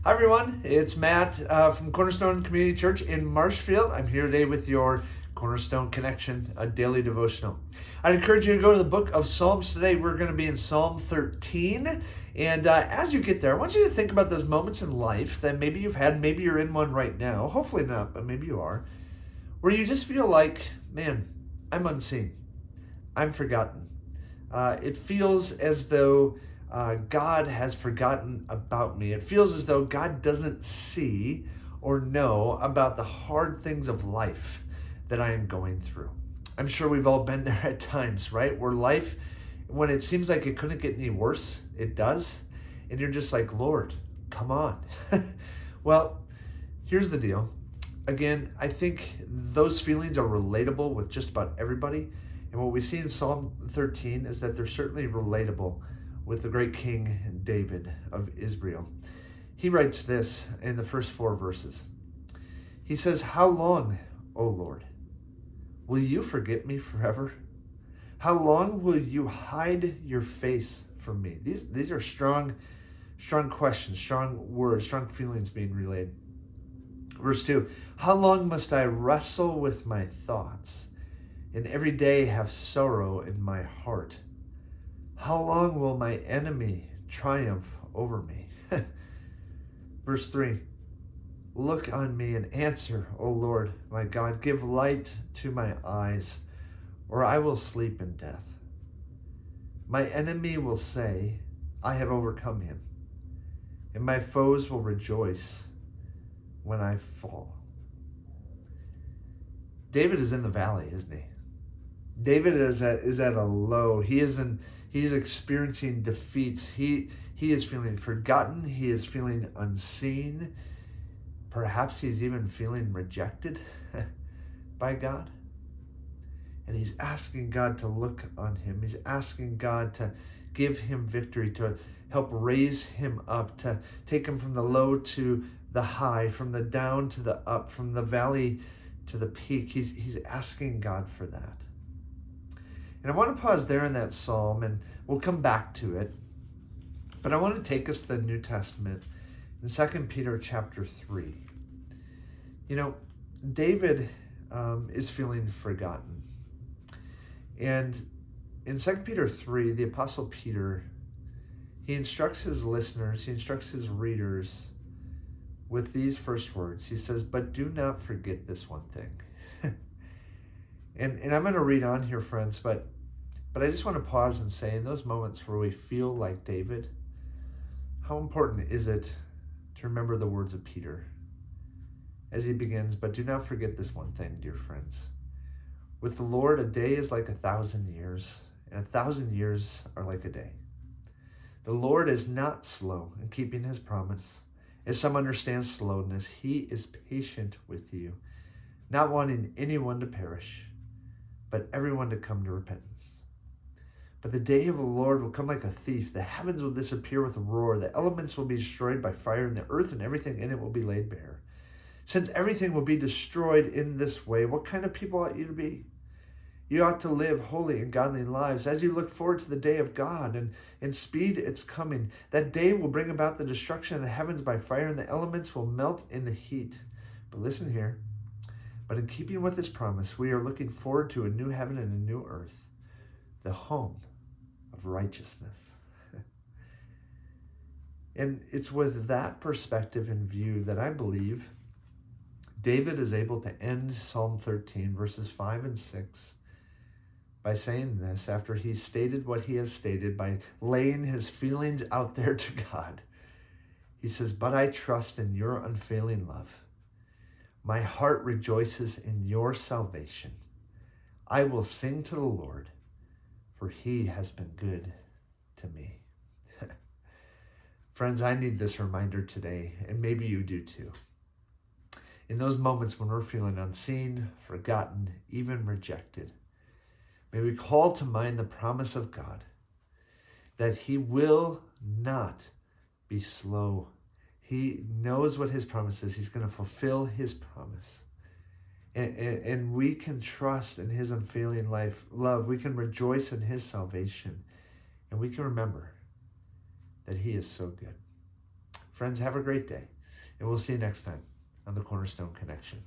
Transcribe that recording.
Hi everyone, it's Matt from Cornerstone Community Church in Marshfield. I'm here today with your Cornerstone Connection, a daily devotional. I'd encourage you to go to the book of Psalms today. We're going to be in Psalm 13. And as you get there, I want you to think about those moments in life that maybe you've had, maybe you're in one right now, hopefully not, but maybe you are, where you just feel like, man, I'm unseen, I'm forgotten. It feels as though God has forgotten about me. It feels as though God doesn't see or know about the hard things of life that I am going through. I'm sure we've all been there at times, right? Where life, when it seems like it couldn't get any worse, it does. And you're just like, Lord, come on. Well, here's the deal. Again, I think those feelings are relatable with just about everybody. And what we see in Psalm 13 is that they're certainly relatable with the great King David of Israel. He writes this in the first 4 verses. He says, "How long, O Lord, will you forget me forever? How long will you hide your face from me?" These are strong questions, strong words, strong feelings being relayed. Verse 2, "How long must I wrestle with my thoughts and every day have sorrow in my heart? How long will my enemy triumph over me?" Verse 3, "Look on me and answer, O Lord, my God. Give light to my eyes, or I will sleep in death. My enemy will say, I have overcome him, and my foes will rejoice when I fall." David is in the valley, isn't he? David is at a low. He's experiencing defeats. He is feeling forgotten. He is feeling unseen. Perhaps he's even feeling rejected by God. And he's asking God to look on him. He's asking God to give him victory, to help raise him up, to take him from the low to the high, from the down to the up, from the valley to the peak. He's asking God for that. And I want to pause there in that psalm, and we'll come back to it. But I want to take us to the New Testament in 2 Peter chapter 3. You know, David is feeling forgotten. And in 2 Peter 3, the Apostle Peter, he instructs his listeners, he instructs his readers with these first words. He says, "But do not forget this one thing." And I'm going to read on here, friends, but I just want to pause and say, in those moments where we feel like David, how important is it to remember the words of Peter as he begins, "But do not forget this one thing, dear friends. With the Lord, a day is like 1,000 years, and 1,000 years are like a day. The Lord is not slow in keeping his promise, as some understand slowness. He is patient with you, not wanting anyone to perish, but everyone to come to repentance. But the day of the Lord will come like a thief. The heavens will disappear with a roar. The elements will be destroyed by fire, and the earth and everything in it will be laid bare. Since everything will be destroyed in this way, what kind of people ought you to be? You ought to live holy and godly lives as you look forward to the day of God and speed its coming. That day will bring about the destruction of the heavens by fire, and the elements will melt in the heat." But listen here. "But in keeping with this promise, we are looking forward to a new heaven and a new earth, the home of righteousness." And it's with that perspective in view that I believe David is able to end Psalm 13, verses 5 and 6, by saying this after he stated what he has stated, by laying his feelings out there to God. He says, "But I trust in your unfailing love. My heart rejoices in your salvation. I will sing to the Lord, for he has been good to me." Friends, I need this reminder today, and maybe you do too. In those moments when we're feeling unseen, forgotten, even rejected, may we call to mind the promise of God that he will not be slow. He knows what his promise is. He's going to fulfill his promise. And we can trust in his unfailing love. We can rejoice in his salvation. And we can remember that he is so good. Friends, have a great day. And we'll see you next time on the Cornerstone Connection.